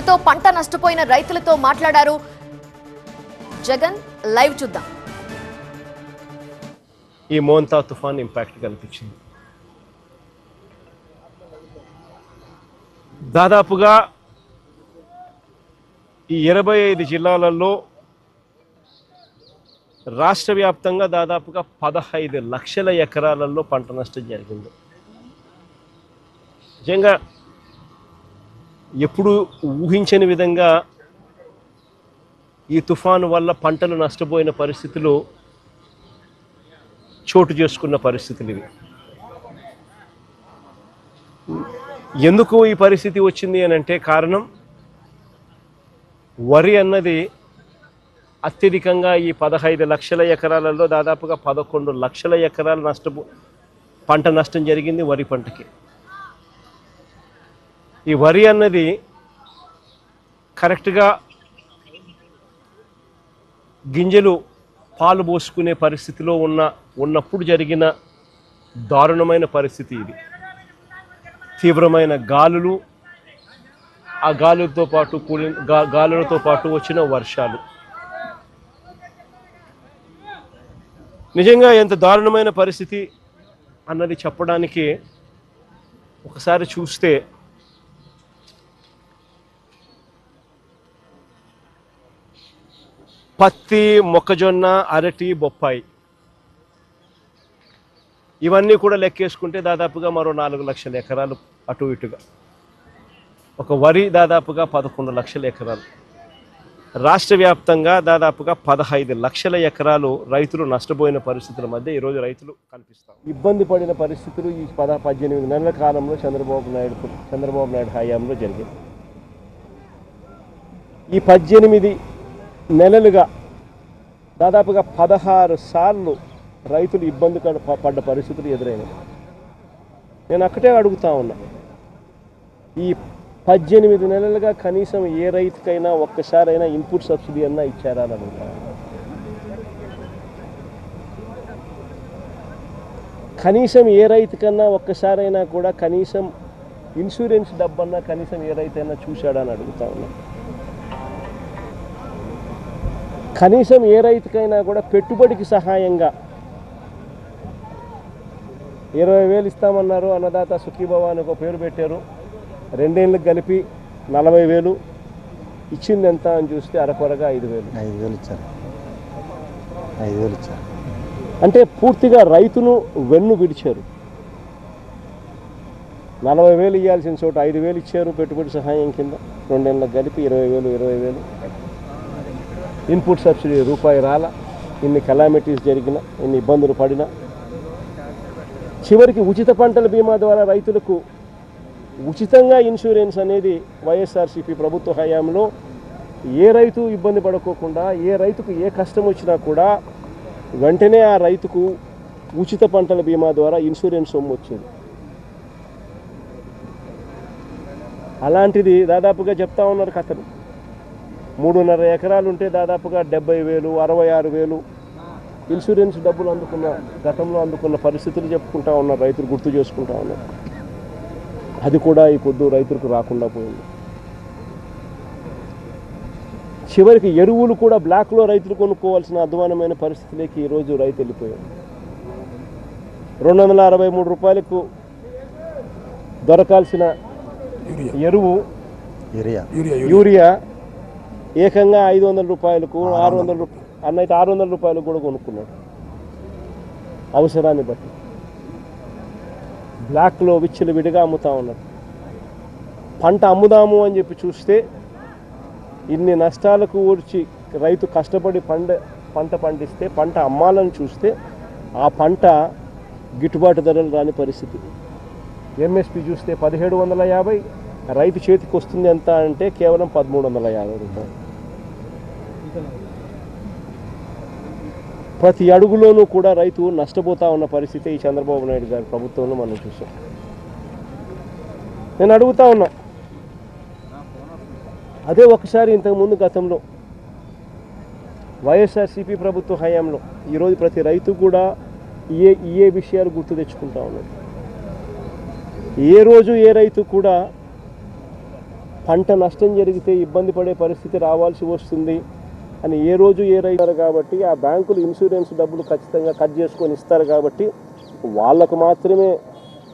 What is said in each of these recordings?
Effect తో పంట నష్టపోయిన రైతులతో మాట్లాడారు జగన్. లైవ్ చూద్దాం. ఈ మోంతా తుఫాన్ ఇంపాక్ట్ కనిపించింది. దాదాపుగా ఈ 25 జిల్లాలలో రాష్ట్ర వ్యాప్తంగా దాదాపుగా 15 లక్షల ఎకరాలలో పంట నష్టం జరిగింది. నిజంగా ఎప్పుడు ఊహించని విధంగా ఈ తుఫాను వల్ల పంటలు నష్టపోయిన పరిస్థితులు చోటు చేసుకున్న పరిస్థితులు ఇవి. ఎందుకు ఈ పరిస్థితి వచ్చింది అని అంటే కారణం వరి అన్నది అత్యధికంగా ఈ 15 లక్షల ఎకరాలలో దాదాపుగా 11 లక్షల ఎకరాలు పంట నష్టం జరిగింది వరి పంటకి. ఈ వరి అన్నది కరెక్ట్గా గింజలు పాలు పోసుకునే పరిస్థితిలో ఉన్నప్పుడు జరిగిన దారుణమైన పరిస్థితి ఇది. తీవ్రమైన గాలులు, ఆ గాలులతో పాటు వచ్చిన వర్షాలు నిజంగా ఎంత దారుణమైన పరిస్థితి అన్నది చెప్పడానికి ఒకసారి చూస్తే పత్తి, మొక్కజొన్న, అరటి, బొప్పాయి ఇవన్నీ కూడా లెక్కేసుకుంటే దాదాపుగా మరో 4 లక్షల ఎకరాలు అటు ఇటుగా. ఒక వరి దాదాపుగా 11 లక్షల ఎకరాలు. రాష్ట్ర వ్యాప్తంగా దాదాపుగా 15 లక్షల ఎకరాలు రైతులు నష్టపోయిన పరిస్థితుల మధ్య ఈరోజు రైతులు కనిపిస్తారు. ఇబ్బంది పడిన పరిస్థితులు ఈ 18 నెలల కాలంలో చంద్రబాబు నాయుడు హయాంలో జరిగాయి. ఈ 18 నెలలుగా దాదాపుగా 16 సార్లు రైతులు ఇబ్బంది పడ్డ పరిస్థితులు ఎదురైనాయి. నేను అక్కడే అడుగుతా ఉన్నా, ఈ 18 నెలలుగా కనీసం ఏ రైతుకైనా ఒక్కసారైనా ఇన్పుట్ సబ్సిడీ అన్నా ఇచ్చారా అని అడుగుతా. కనీసం ఏ రైతుకన్నా ఒక్కసారైనా కూడా కనీసం ఇన్సూరెన్స్ డబ్బన్నా కనీసం ఏ రైతైనా చూశాడా అని అడుగుతా ఉన్నా. కనీసం ఏ రైతుకైనా కూడా పెట్టుబడికి సహాయంగా 20,000 ఇస్తామన్నారు. అన్నదాత సుఖీభవ అని ఒక పేరు పెట్టారు. 2 ఏళ్ళకి కలిపి 40,000 ఇచ్చింది ఎంత అని చూస్తే అరకొరగా 5,000 ఇచ్చారు. అంటే పూర్తిగా రైతును వెన్ను విడిచారు. 40,000 ఇవ్వాల్సిన చోట 5,000 ఇచ్చారు పెట్టుబడి సహాయం కింద. 2 ఏళ్ళకి కలిపి 20,000. ఇన్పుట్ సబ్సిడీ రూపాయి రాల. ఇన్ని కెలామిటీస్ జరిగిన, ఇన్ని ఇబ్బందులు పడినా చివరికి ఉచిత పంటల బీమా ద్వారా రైతులకు ఉచితంగా ఇన్సూరెన్స్ అనేది వైఎస్ఆర్సీపీ ప్రభుత్వ హయాంలో ఏ రైతు ఇబ్బంది పడుకోకుండా, ఏ రైతుకు ఏ కష్టం వచ్చినా కూడా వెంటనే ఆ రైతుకు ఉచిత పంటల బీమా ద్వారా ఇన్సూరెన్స్ సొమ్ము వచ్చింది. అలాంటిది దాదాపుగా చెప్తా ఉన్నారు కథలు. 3.5 ఎకరాలు ఉంటే దాదాపుగా 70,000, 66,000 ఇన్సూరెన్స్ డబ్బులు గతంలో అందుకున్న పరిస్థితులు చెప్పుకుంటా ఉన్నారు, రైతులు గుర్తు చేసుకుంటా ఉన్నారు. అది కూడా ఈ పొద్దు రైతులకు రాకుండా పోయింది. చివరికి ఎరువులు కూడా బ్లాక్లో రైతులు కొనుక్కోవాల్సిన అధ్వానమైన పరిస్థితిలోకి ఈరోజు రైతు వెళ్ళిపోయారు. 263 రూపాయలకు దొరకాల్సిన ఎరువు యూరియా ఏకంగా 500 రూపాయలకు, 600 రూపాయలు అన్నైతే 600 రూపాయలకు కూడా కొనుక్కున్నాడు అవసరాన్ని బట్టి. బ్లాక్లో విచ్చలు విడిగా అమ్ముతా ఉన్నారు. పంట అమ్ముదాము అని చెప్పి చూస్తే ఇన్ని నష్టాలకు ఊడ్చి రైతు కష్టపడి పంట పండిస్తే పంట అమ్మాలని చూస్తే ఆ పంట గిట్టుబాటు ధరలు రాని పరిస్థితి. ఎంఎస్పి చూస్తే 1750, రైతు చేతికి వస్తుంది ఎంత అంటే కేవలం 1350 రూపాయలు. ప్రతి అడుగులోనూ కూడా రైతు నష్టపోతా ఉన్న పరిస్థితి ఈ చంద్రబాబు నాయుడు గారి ప్రభుత్వంలో మనం చూసాం. నేను అడుగుతా ఉన్నా, అదే ఒకసారి ఇంతకుముందు గతంలో వైఎస్ఆర్సీపీ ప్రభుత్వ హయాంలో ఈరోజు ప్రతి రైతు కూడా ఏ విషయాలు గుర్తు తెచ్చుకుంటా ఉన్నారు. ఏ రోజు ఏ రైతు కూడా పంట నష్టం జరిగితే ఇబ్బంది పడే పరిస్థితి రావాల్సి వస్తుంది అని ఏ రోజు ఏ రైతారు కాబట్టి ఆ బ్యాంకులు ఇన్సూరెన్స్ డబ్బులు ఖచ్చితంగా కట్ చేసుకొని ఇస్తారు కాబట్టి వాళ్ళకు మాత్రమే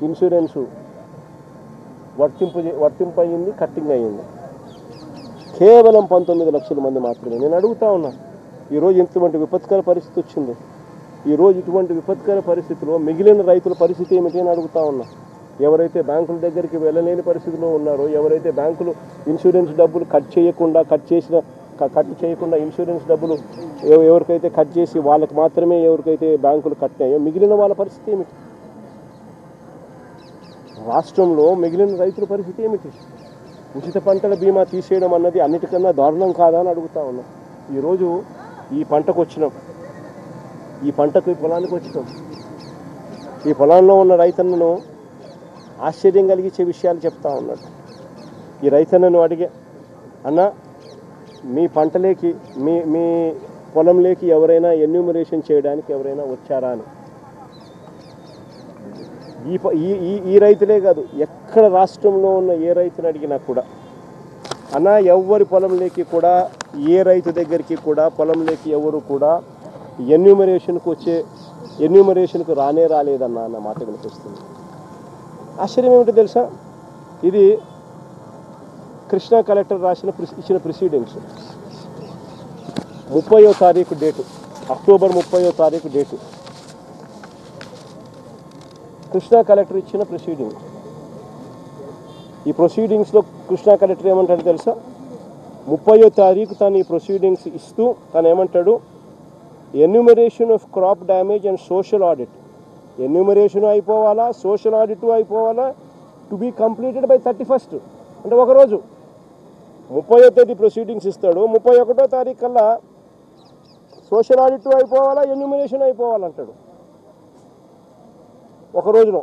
ఇన్సూరెన్సు వర్తింపయింది, కట్టింగ్ అయ్యింది. కేవలం 19 లక్షల మంది మాత్రమే. నేను అడుగుతా ఉన్నా, ఈరోజు ఇటువంటి విపత్కర పరిస్థితి వచ్చింది. ఈరోజు ఇటువంటి విపత్కర పరిస్థితిలో మిగిలిన రైతుల పరిస్థితి ఏమిటి అని అడుగుతా ఉన్నా. ఎవరైతే బ్యాంకుల దగ్గరికి వెళ్ళలేని పరిస్థితిలో ఉన్నారో, ఎవరైతే బ్యాంకులు ఇన్సూరెన్స్ డబ్బులు కట్ చేయకుండా ఇన్సూరెన్స్ డబ్బులు ఎవరికైతే కట్ చేసి వాళ్ళకి మాత్రమే ఎవరికైతే బ్యాంకులు కట్టాయో మిగిలిన వాళ్ళ పరిస్థితి ఏమిటి? రాష్ట్రంలో మిగిలిన రైతుల పరిస్థితి ఏమిటి? ఉచిత పంటల బీమా తీసేయడం అన్నది అన్నిటికన్నా దారుణం కాదా అని అడుగుతా ఉన్నాం. ఈరోజు ఈ పంటకు వచ్చినాం, ఈ పొలానికి వచ్చినాం. ఈ పొలంలో ఉన్న రైతన్నను ఆశ్చర్యం కలిగించే విషయాలు చెప్తా ఉన్నాడు. ఈ రైతన్నను అడిగే, అన్న మీ పంటలేకి మీ పొలంలోకి ఎవరైనా ఎన్యూమరేషన్ చేయడానికి ఎవరైనా వచ్చారా అని. ఈ రైతులే కాదు, ఎక్కడ రాష్ట్రంలో ఉన్న ఏ రైతుని అడిగినా కూడా, అన్న ఎవరి పొలంలోకి కూడా, ఏ రైతు దగ్గరికి కూడా పొలంలోకి ఎవరు కూడా ఎన్యూమరేషన్కు రాలేదన్నా అన్న మాట వినిపిస్తుంది. ఆశ్చర్యం ఏమిటో తెలుసా? ఇది కృష్ణా కలెక్టర్ ఇచ్చిన ప్రొసీడింగ్స్ 30వ తారీఖు డేటు, అక్టోబర్ 30వ తారీఖు డేటు, కృష్ణా కలెక్టర్ ఇచ్చిన ప్రొసీడింగ్స్. ఈ ప్రొసీడింగ్స్లో కృష్ణా కలెక్టర్ ఏమంటాడు తెలుసా? 30వ తారీఖు తను ఈ ప్రొసీడింగ్స్ ఇస్తూ తను ఏమంటాడు, enumeration of crop damage and social audit, enumeration అయిపోవాలా, సోషల్ ఆడిట్ అయిపోవాలా, to be completed by 31st, అంటే ఒకరోజు. 30వ తేదీ ప్రొసీడింగ్స్ ఇస్తాడు, 31వ తారీఖు కల్లా సోషల్ ఆడిట్ అయిపోవాలా, ఎన్యూమరేషన్ అయిపోవాలంటాడు ఒక రోజులో.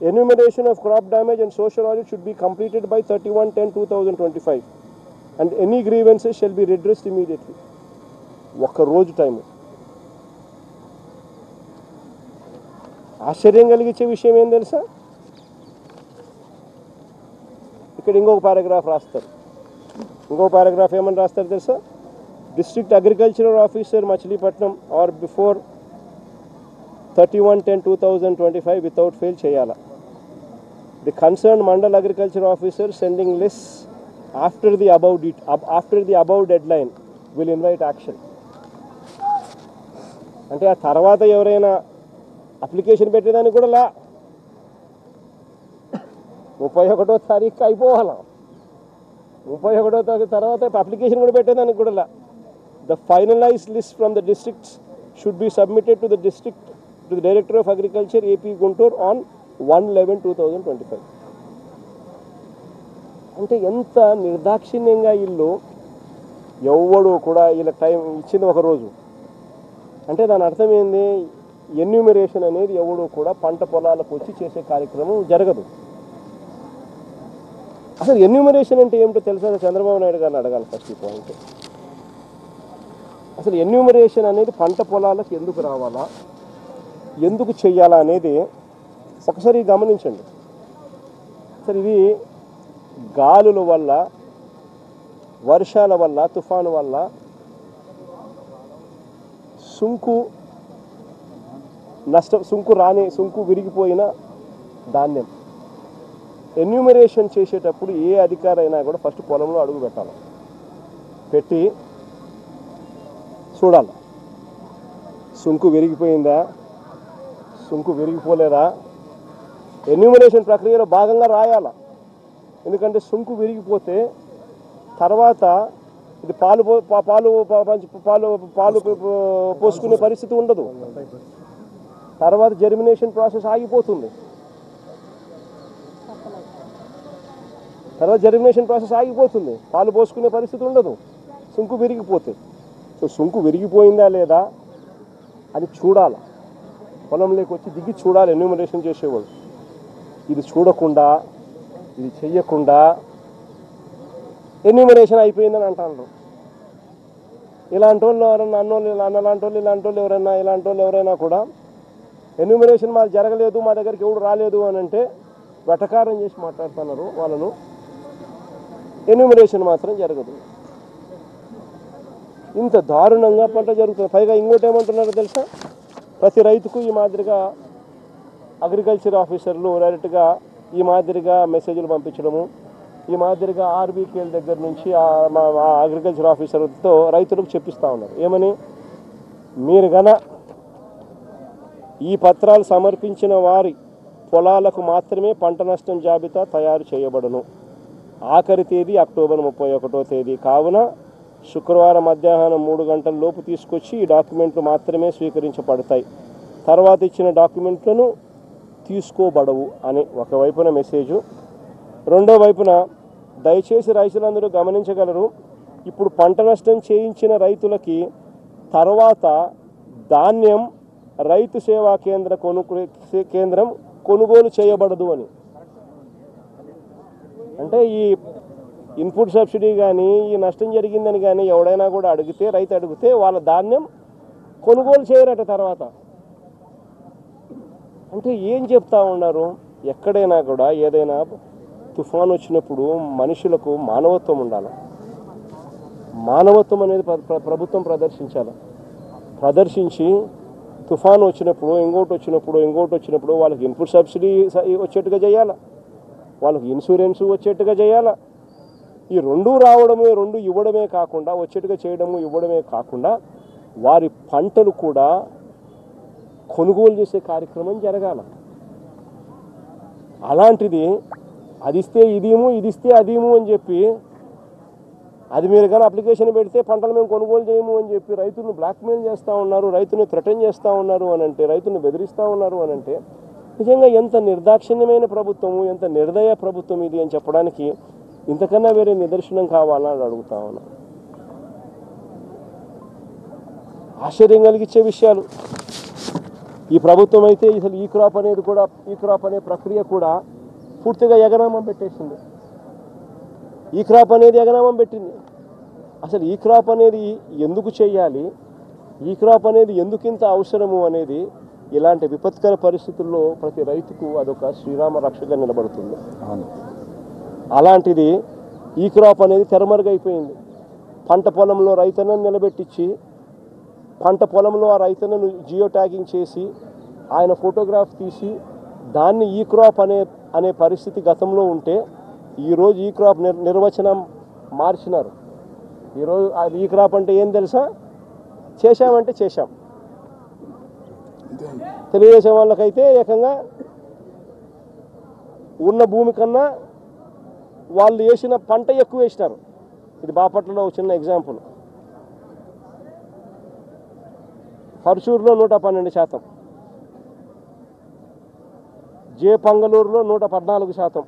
Enumeration of crop damage and social audit should be completed by 31/10/2025 and any grievances shall be redressed immediately. ఒక రోజు టైము. ఆశ్చర్యం కలిగించే విషయం ఏం తెలుసా? ఇక్కడ ఇంకొక పారాగ్రాఫ్ రాస్తారు. ఇంకొక పారాగ్రాఫ్ ఏమని రాస్తారు తెలుసా? District agricultural officer Machilipatnam or before 31/10/2025 without fail చేయాలా. The concern mandal agriculture officer sending list after the above deadline will invite action. అంటే ఆ తర్వాత ఎవరైనా అప్లికేషన్ పెట్టేదానికి కూడా 31వ తారీఖు అయిపోవాలా, 31వ తారీఖు తర్వాత అప్లికేషన్ కూడా పెట్టేదానికి కూడా the finalized list from the districts should be submitted to the director of agriculture AP Guntur on 1/11/2025. అంటే ఎంత నిర్దాక్షిణ్యంగా వీళ్ళు, ఎవడు కూడా వీళ్ళ టైం ఇచ్చింది ఒక రోజు. అంటే దాని అర్థం ఏంది? ఎన్యూమరేషన్ అనేది ఎవడు కూడా పంట పొలాలకు వచ్చి చేసే కార్యక్రమం జరగదు. అసలు ఎన్యూమరేషన్ అంటే ఏమిటో తెలుసా? చంద్రబాబు నాయుడు గారిని అడగాలి ఫస్ట్ ఈ పాయింట్. అసలు ఎన్యూమరేషన్ అనేది పంట పొలాలకు ఎందుకు రావాలా, ఎందుకు చెయ్యాలా అనేది ఒకసారి గమనించండి. సరే, ఇది గాలుల వల్ల, వర్షాల వల్ల, తుఫాను వల్ల సుంకు విరిగిపోయిన ధాన్యం ఎన్యూమరేషన్ చేసేటప్పుడు ఏ అధికారి అయినా కూడా ఫస్ట్ పొలంలో అడుగు పెట్టాలి, పెట్టి చూడాలి. సుంకు విరిగిపోయిందా, సుంకు విరిగిపోలేదా, ఎన్యూమరేషన్ ప్రక్రియలో భాగంగా రాయాల. ఎందుకంటే సుంకు విరిగిపోతే తర్వాత ఇది పాలు పోసుకునే పరిస్థితి ఉండదు. తర్వాత జర్మినేషన్ ప్రాసెస్ ఆగిపోతుంది. పాలు పోసుకునే పరిస్థితి ఉండదు సుంకు విరిగిపోతే. సో సుంకు విరిగిపోయిందా లేదా అని చూడాలి, పొలంలోకి వచ్చి దిగి చూడాలి ఎన్యూమరేషన్ చేసేవాళ్ళు. ఇది చూడకుండా, ఇది చెయ్యకుండా ఎన్యూమరేషన్ అయిపోయిందని అంటారు. ఇలాంటి వాళ్ళు ఎవరన్నా ఇలాంటి వాళ్ళు ఎవరైనా కూడా ఎన్యూమరేషన్ మాకు జరగలేదు, మా దగ్గరికి ఎవరు రాలేదు అని అంటే వెటకారం చేసి మాట్లాడుతున్నారు వాళ్ళను. ఎన్యూమరేషన్ మాత్రం జరగదు. ఇంత దారుణంగా పంట జరుగుతుంది. పైగా ఇంకోటి ఏమంటున్నారో తెలుసా, ప్రతి రైతుకు ఈ మాదిరిగా అగ్రికల్చర్ ఆఫీసర్లు డైరెక్ట్గా ఈ మాదిరిగా మెసేజ్లు పంపించడము, ఈ మాదిరిగా ఆర్బీకేల దగ్గర నుంచి అగ్రికల్చర్ ఆఫీసర్తో రైతులకు చెప్పిస్తూ ఉన్నారు. ఏమని, మీరు గన ఈ పత్రాలు సమర్పించిన వారి పొలాలకు మాత్రమే పంట నష్టం జాబితా తయారు చేయబడును. ఆఖరి తేదీ అక్టోబర్ 31వ తేదీ కావున శుక్రవారం మధ్యాహ్నం 3 గంటల లోపు తీసుకొచ్చి ఈ డాక్యుమెంట్లు మాత్రమే స్వీకరించబడతాయి. తర్వాత ఇచ్చిన డాక్యుమెంట్లను తీసుకోబడవు అని ఒకవైపున మెసేజు. రెండో వైపున, దయచేసి రైతులందరూ గమనించగలరు, ఇప్పుడు పంట నష్టం చేయించిన రైతులకి తర్వాత ధాన్యం రైతు సేవా కేంద్రం కొనుగోలు చేయబడదు అని. అంటే ఈ ఇన్పుట్ సబ్సిడీ కానీ ఈ నష్టం జరిగిందని కానీ ఎవడైనా కూడా అడిగితే, రైతు అడిగితే వాళ్ళ ధాన్యం కొనుగోలు చేయరట తర్వాత. అంటే ఏం చెప్తా ఉన్నారు? ఎక్కడైనా కూడా ఏదైనా తుఫాన్ వచ్చినప్పుడు మనుషులకు మానవత్వం ఉండాలి. మానవత్వం అనేది ప్రభుత్వం ప్రదర్శించి తుఫాన్ వచ్చినప్పుడు ఇంకోటి వచ్చినప్పుడు వాళ్ళకి ఇన్పుట్ సబ్సిడీ వచ్చేట్టుగా చేయాలి, వాళ్ళకి ఇన్సూరెన్స్ వచ్చేట్టుగా చేయాలి. ఈ రెండు రావడమే, రెండు ఇవ్వడమే కాకుండా, వచ్చేట్టుగా చేయడము ఇవ్వడమే కాకుండా వారి పంటలు కూడా కొనుగోలు చేసే కార్యక్రమం జరగాల. అలాంటిది అది ఇస్తే ఇదేమో, ఇది ఇస్తే అదేమో అని చెప్పి, అది మీరు కానీ అప్లికేషన్ పెడితే పంటలు మేము కొనుగోలు చేయము అని చెప్పి రైతులను బ్లాక్మెయిల్ చేస్తూ ఉన్నారు, రైతును థ్రెటన్ చేస్తూ ఉన్నారు అని అంటే, రైతులను బెదిరిస్తూ ఉన్నారు అని అంటే, నిజంగా ఎంత నిర్దాక్షిణ్యమైన ప్రభుత్వము, ఎంత నిర్దయ ప్రభుత్వం ఇది అని చెప్పడానికి ఇంతకన్నా వేరే నిదర్శనం కావాలని అడుగుతా ఉన్నాను. ఆశ్చర్యం కలిగించే విషయాలు. ఈ ప్రభుత్వం అయితే అసలు ఈ క్రాప్ అనే ప్రక్రియ కూడా పూర్తిగా ఎగనామం పెట్టేసింది. ఈ క్రాప్ అనేది ఎగనామం పెట్టింది. అసలు ఈ క్రాప్ అనేది ఎందుకు చేయాలి, ఈ క్రాప్ అనేది ఎందుకు ఇంత అవసరము అనేది ఇలాంటి విపత్కర పరిస్థితుల్లో ప్రతి రైతుకు అదొక శ్రీరామ రక్షగా నిలబడుతుంది. అలాంటిది ఈ క్రాప్ అనేది తెరమరుగైపోయింది. పంట పొలంలో రైతన్నను నిలబెట్టించి, పంట పొలంలో ఆ రైతన్నను జియో ట్యాగింగ్ చేసి ఆయన ఫోటోగ్రాఫ్ తీసి దాన్ని ఈ క్రాప్ అనే పరిస్థితి గతంలో ఉంటే, ఈరోజు ఈ క్రాప్ నిర్వచనం మార్చినారు. ఈరోజు ఈ క్రాప్ అంటే ఏం తెలుసా? చేశామంటే చేశాం. తెలుగుదేశం వాళ్ళకైతే ఏకంగా ఉన్న భూమి కన్నా వాళ్ళు వేసిన పంట ఎక్కువ వేసినారు. ఇది బాపట్లలో ఒక చిన్న ఎగ్జాంపుల్. పర్చూరులో 112%, పంగళూరులో 114%,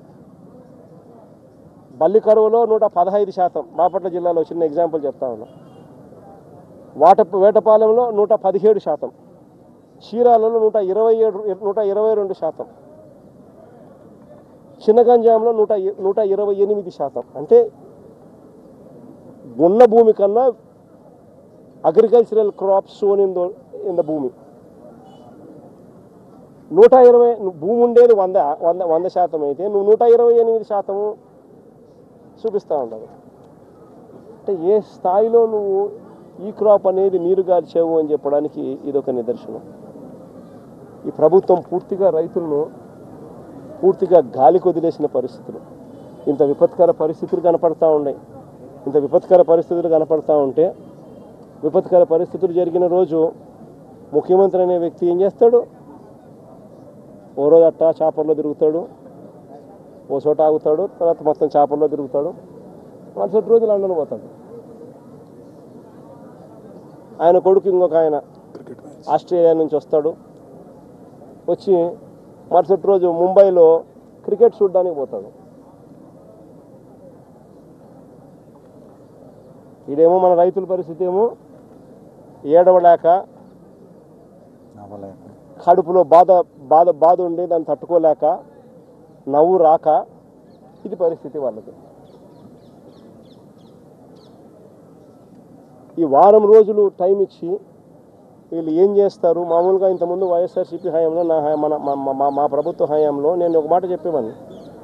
బల్లికరువులో 115%. బాపట్ల జిల్లాలో చిన్న ఎగ్జాంపుల్ చెప్తా ఉన్నా. వేటపాలెంలో 117%, చీరాలలో 122%, చిన్నగంజాంలో 128%. అంటే ఉన్న భూమి కన్నా agricultural crops sown in the భూమి 120. భూమి ఉండేది 100% అయితే నువ్వు 128% చూపిస్తూ ఉంటావు. అంటే ఏ స్థాయిలో నువ్వు ఈ క్రాప్ అనేది నీరు గార్చావు అని చెప్పడానికి ఇదొక నిదర్శనం. ఈ ప్రభుత్వం పూర్తిగా రైతులను పూర్తిగా గాలికి వదిలేసిన పరిస్థితులు. ఇంత విపత్కర పరిస్థితులు కనపడతా ఉంటే విపత్కర పరిస్థితులు జరిగిన రోజు ముఖ్యమంత్రి అనే వ్యక్తి ఏం చేస్తాడు? ఓ రోజు అట్టా చాపర్లో తిరుగుతాడు, ఓ చోట ఆగుతాడు, తర్వాత మొత్తం చాపర్లో తిరుగుతాడు, మరుసటి రోజు లండన్ పోతాడు. ఆయన కొడుకు ఇంకొక ఆయన ఆస్ట్రేలియా నుంచి వస్తాడు, వచ్చి మరుసటి రోజు ముంబైలో క్రికెట్ చూడడానికి పోతాడు. ఇదేమో మన రైతుల పరిస్థితి ఏమో ఏడవలేక, కడుపులో బాధ ఉండి దాన్ని తట్టుకోలేక, నవ్వు రాక, ఇది పరిస్థితి వాళ్ళకి. ఈ వారం రోజులు టైం ఇచ్చి వీళ్ళు ఏం చేస్తారు. మామూలుగా ఇంతకుముందు వైఎస్ఆర్సీపీ హయాంలో మా ప్రభుత్వ హయాంలో నేను ఒక మాట చెప్పేవాడిని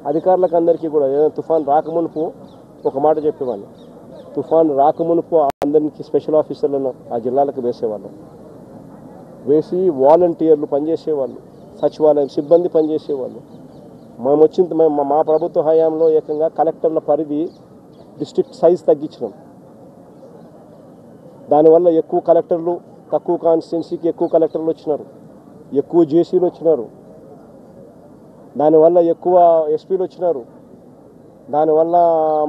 అధికారులకు అందరికీ కూడా. ఏదైనా తుఫాన్ రాకమునుపు ఒక మాట చెప్పేవాడిని, తుఫాన్ రాకమునుపు అందరికీ స్పెషల్ ఆఫీసర్లను ఆ జిల్లాలకు వేసేవాళ్ళం. వేసి వాలంటీర్లు పనిచేసేవాళ్ళు, సచివాలయం సిబ్బంది పనిచేసేవాళ్ళు. మా ప్రభుత్వ హయాంలో ఏకంగా కలెక్టర్ల పరిధి డిస్ట్రిక్ట్ సైజ్ తగ్గించినాం. దానివల్ల ఎక్కువ కలెక్టర్లు, తక్కువ కాన్స్టిట్యున్సీకి ఎక్కువ కలెక్టర్లు వచ్చినారు, ఎక్కువ జేసీలు వచ్చినారు, దానివల్ల ఎక్కువ ఎస్పీలు వచ్చినారు. దానివల్ల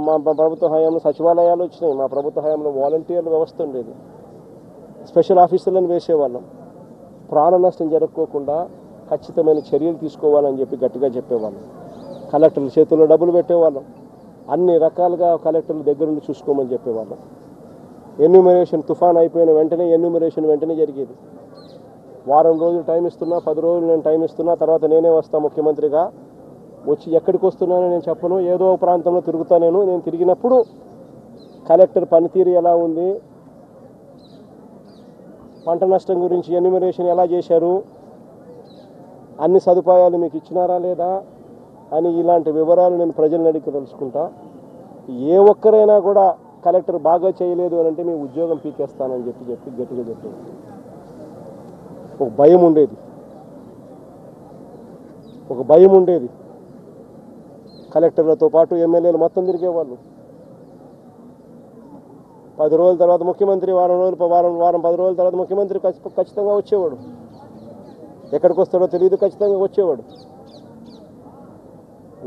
మా ప్రభుత్వ హయాంలో సచివాలయాలు వచ్చినాయి. మా ప్రభుత్వ హయాంలో వాలంటీర్ల వ్యవస్థ ఉండేది, స్పెషల్ ఆఫీసర్లను వేసేవాళ్ళం. ప్రాణ నష్టం జరగకోకుండా ఖచ్చితమైన చర్యలు తీసుకోవాలని చెప్పి గట్టిగా చెప్పేవాళ్ళం. కలెక్టర్ల చేతుల్లో డబ్బులు పెట్టేవాళ్ళం. అన్ని రకాలుగా కలెక్టర్ల దగ్గర నుండి చూసుకోమని చెప్పేవాళ్ళం. ఎన్యూమరేషన్ తుఫాన్ అయిపోయిన వెంటనే ఎన్యూమరేషన్ వెంటనే జరిగేది. వారం రోజులు టైం ఇస్తున్నా, 10 రోజులు నేను టైం ఇస్తున్నా, తర్వాత నేనే వస్తా ముఖ్యమంత్రిగా. వచ్చి ఎక్కడికి వస్తున్నానో నేను చెప్పను, ఏదో ప్రాంతంలో తిరుగుతా. నేను తిరిగినప్పుడు కలెక్టర్ పనితీరు ఎలా ఉంది, పంట నష్టం గురించి ఎన్యూమరేషన్ ఎలా చేశారు, అన్ని సదుపాయాలు మీకు ఇచ్చినారా లేదా అని ఇలాంటి వివరాలు నేను ప్రజలను అడిగి తెలుసుకుంటా. ఏ ఒక్కరైనా కూడా కలెక్టర్ బాగా చేయలేదు అని అంటే మీ ఉద్యోగం పీకేస్తానని చెప్పి గట్టిగా చెప్పారు. ఒక భయం ఉండేది. కలెక్టర్లతో పాటు ఎమ్మెల్యేలు మొత్తం తిరిగేవాళ్ళు. 10 రోజుల తర్వాత ముఖ్యమంత్రి, వారం 10 రోజుల తర్వాత ముఖ్యమంత్రి ఖచ్చితంగా వచ్చేవాడు. ఎక్కడికి వస్తాడో తెలియదు, ఖచ్చితంగా వచ్చేవాడు.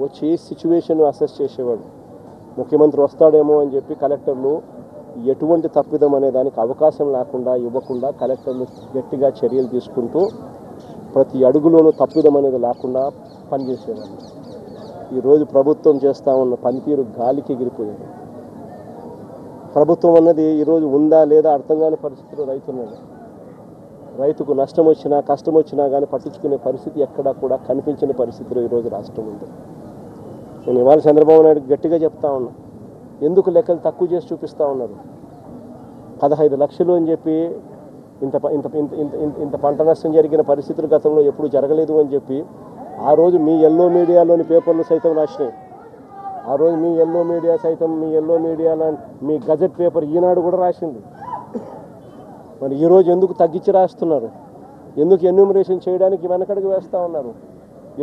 వచ్చి సిచ్యువేషన్ అసెస్ చేసేవాడు. ముఖ్యమంత్రి వస్తాడేమో అని చెప్పి కలెక్టర్లు ఎటువంటి తప్పిదం అనే దానికి అవకాశం లేకుండా ఇవ్వకుండా కలెక్టర్లు గట్టిగా చర్యలు తీసుకుంటూ ప్రతి అడుగులోనూ తప్పిదం అనేది లేకుండా పనిచేసేవాళ్ళు. ఈరోజు ప్రభుత్వం చేస్తూ ఉన్న పనితీరు గాలికి ఎగిరిపోయింది. ప్రభుత్వం అన్నది ఈరోజు ఉందా లేదా అర్థం కాని పరిస్థితిలో రైతున్నాడు. రైతుకు నష్టం వచ్చినా కష్టం వచ్చినా కానీ పట్టించుకునే పరిస్థితి ఎక్కడా కూడా కనిపించిన పరిస్థితిలో ఈరోజు రాష్ట్రం ఉంది. నేను ఇవాళ చంద్రబాబు నాయుడు గట్టిగా చెప్తా ఉన్నా, ఎందుకు లెక్కలు తక్కువ చేసి చూపిస్తూ ఉన్నారు. 15 లక్షలు అని చెప్పి ఇంత పంట నష్టం జరిగిన పరిస్థితులు గతంలో ఎప్పుడు జరగలేదు అని చెప్పి ఆ రోజు మీ ఎల్లో మీడియాలోని పేపర్లు సైతం రాసినాయి. ఆ రోజు మీ ఎల్లో మీడియా సైతం, మీ గజెట్ పేపర్ ఈనాడు కూడా రాసింది. మరి ఈరోజు ఎందుకు తగ్గించి రాస్తున్నారు? ఎందుకు ఎన్యూమరేషన్ చేయడానికి వెనకడుగు వేస్తూ ఉన్నారు?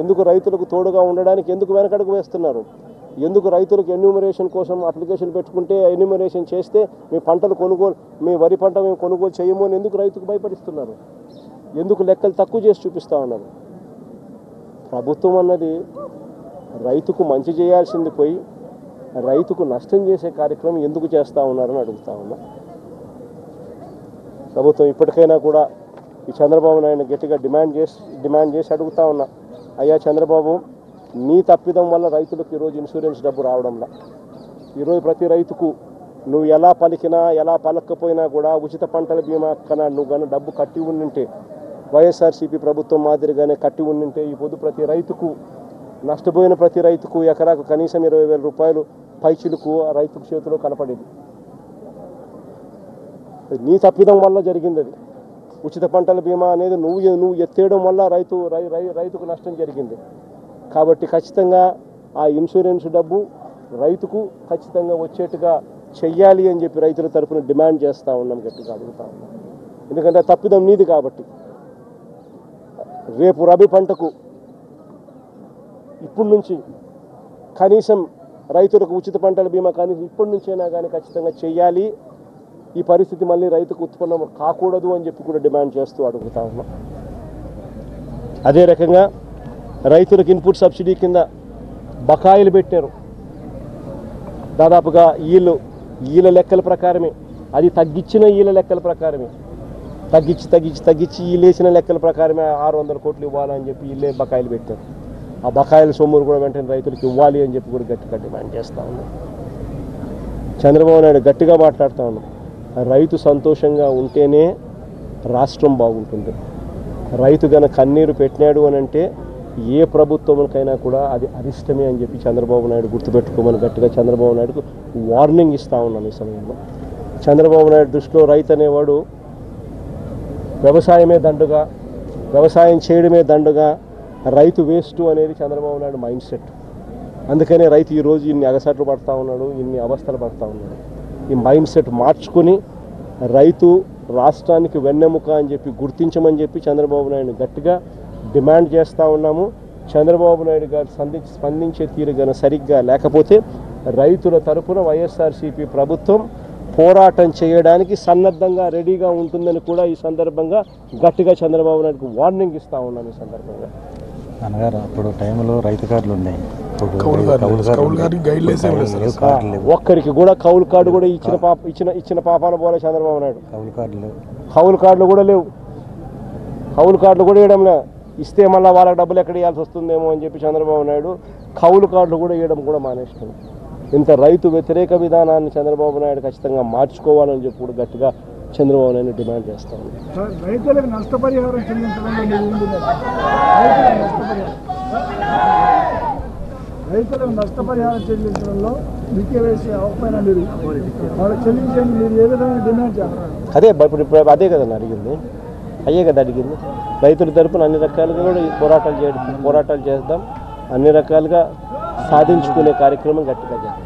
ఎందుకు రైతులకు తోడుగా ఉండడానికి ఎందుకు వెనకడుగు వేస్తున్నారు? ఎందుకు రైతులకు ఎన్యూమరేషన్ కోసం అప్లికేషన్ పెట్టుకుంటే ఎన్యూమరేషన్ చేస్తే మీ వరి పంట మేము కొనుగోలు చేయము అని ఎందుకు రైతుకు భయపడిస్తున్నారు? ఎందుకు లెక్కలు తక్కువ చేసి చూపిస్తూ ఉన్నారు? ప్రభుత్వం అన్నది రైతుకు మంచి చేయాల్సింది పోయి రైతుకు నష్టం చేసే కార్యక్రమం ఎందుకు చేస్తూ ఉన్నారని అడుగుతా ఉన్నా. ప్రభుత్వం ఇప్పటికైనా కూడా ఈ చంద్రబాబు నాయుడు గట్టిగా డిమాండ్ చేసి అడుగుతా ఉన్నా, అయ్యా చంద్రబాబు, నీ తప్పిదం వల్ల రైతులకు ఈరోజు ఇన్సూరెన్స్ డబ్బు రావడంలా. ఈరోజు ప్రతి రైతుకు నువ్వు ఎలా పలికినా ఎలా పలకపోయినా కూడా ఉచిత పంటల బీమా కన్నా నువ్వు కానీ డబ్బు కట్టి ఉండింటే, వైఎస్ఆర్సీపీ ప్రభుత్వం మాదిరిగానే కట్టి ఉండింటే ఈ పొద్దు ప్రతి రైతుకు, నష్టపోయిన ప్రతి రైతుకు ఎకరాకు కనీసం 20,000 రూపాయలు పైచిలకు ఆ రైతుకు చేతిలో కనపడేది. నీ తప్పిదం వల్ల జరిగింది అది. ఉచిత పంటల బీమా అనేది నువ్వు ఎత్తేయడం వల్ల రైతుకు నష్టం జరిగింది. కాబట్టి ఖచ్చితంగా ఆ ఇన్సూరెన్స్ డబ్బు రైతుకు ఖచ్చితంగా వచ్చేట్టుగా చెయ్యాలి అని చెప్పి రైతుల తరఫున డిమాండ్ చేస్తూ ఉన్నాం, గట్టిగా అడుగుతా ఉన్నాం. ఎందుకంటే తప్పిదం నీది కాబట్టి. రేపు రబీ పంటకు ఇప్పటి నుంచి కనీసం రైతులకు ఉచిత పంటల బీమా కనీసం ఇప్పటి నుంచైనా కానీ ఖచ్చితంగా చెయ్యాలి. ఈ పరిస్థితి మళ్ళీ రైతుకు ఉత్పన్నం కాకూడదు అని చెప్పి కూడా డిమాండ్ చేస్తూ అడుగుతా ఉన్నాం. అదే రకంగా రైతులకు ఇన్పుట్ సబ్సిడీ కింద బకాయిలు పెట్టారు. దాదాపుగా ఈల లెక్కల ప్రకారమే, అది తగ్గించిన ఈల లెక్కల ప్రకారమే, తగ్గించి ఈలేసిన లెక్కల ప్రకారమే 600 కోట్లు ఇవ్వాలని చెప్పి ఈళ్ళే బకాయిలు పెట్టారు. ఆ బకాయిల సొమ్మును కూడా వెంటనే రైతులకు ఇవ్వాలి అని చెప్పి కూడా గట్టిగా డిమాండ్ చేస్తూ ఉన్నాం. చంద్రబాబు నాయుడు గట్టిగా మాట్లాడుతూ ఉన్నాం, రైతు సంతోషంగా ఉంటేనే రాష్ట్రం బాగుంటుంది. రైతు గన కన్నీరు పెట్టినాడు అని అంటే ఏ ప్రభుత్వంకైనా కూడా అది అరిష్టమే అని చెప్పి చంద్రబాబు నాయుడు గుర్తుపెట్టుకోమని గట్టిగా చంద్రబాబు నాయుడుకు వార్నింగ్ ఇస్తూ ఉన్నాం. ఈ సమయంలో చంద్రబాబు నాయుడు దృష్టిలో రైతు అనేవాడు వ్యవసాయమే దండుగా, వ్యవసాయం చేయడమే దండుగా, రైతు వేస్ట్ అనేది చంద్రబాబు నాయుడు మైండ్ సెట్. అందుకనే రైతు ఈరోజు ఇన్ని అగసాట్లు పడుతూ ఉన్నాడు, ఇన్ని అవస్థలు పడుతూ ఉన్నాడు. ఈ మైండ్ సెట్ మార్చుకొని రైతు రాష్ట్రానికి వెన్నెముక అని చెప్పి గుర్తించమని చెప్పి చంద్రబాబు నాయుడు గట్టిగా డిమాండ్ చేస్తూ ఉన్నాము. చంద్రబాబు నాయుడు గారు స్పందించే తీరు గన సరిగ్గా లేకపోతే రైతుల తరపున వైఎస్ఆర్సీపీ ప్రభుత్వం పోరాటం చేయడానికి సన్నద్ధంగా రెడీగా ఉంటుందని కూడా ఈ సందర్భంగా గట్టిగా చంద్రబాబు నాయుడుకు వార్నింగ్ ఇస్తూ ఉన్నాను. ఈ సందర్భంగా అనగారు అప్పుడు టైంలో రైతు కార్డులు ఉన్నాయి, ఒక్కరికి కూడా కౌలు కార్డు కూడా ఇచ్చిన పాపాల పోలే చంద్రబాబు నాయుడు. కౌలు కార్డులు కూడా లేవు, కౌలు కార్డులు కూడా ఇవ్వడం లే. ఇస్తే మళ్ళీ వాళ్ళకి డబ్బులు ఎక్కడ ఇవ్వాల్సి వస్తుందేమో అని చెప్పి చంద్రబాబు నాయుడు కౌలు కార్డులు కూడా ఇవ్వడం కూడా మానేస్తుంది. ఇంత రైతు వ్యతిరేక విధానాన్ని చంద్రబాబు నాయుడు ఖచ్చితంగా మార్చుకోవాలని చెప్పి కూడా గట్టిగా చంద్రబాబు నాయుడు డిమాండ్ చేస్తాను. రైతులకు నష్టపరిహారం చెల్లించడంలో మీకే వేసే అవకాశం మీరు వాళ్ళకి చెల్లించండి, మీరు ఏ విధంగా డిమాండ్ చేస్తారు? అదే ఇప్పుడు అదే కదండి అడిగింది, అయ్యే కదా అడిగింది. రైతుల తరపున అన్ని రకాలుగా కూడా పోరాటాలు చేద్దాం, అన్ని రకాలుగా సాధించుకునే కార్యక్రమం గట్టిగా చేద్దాం.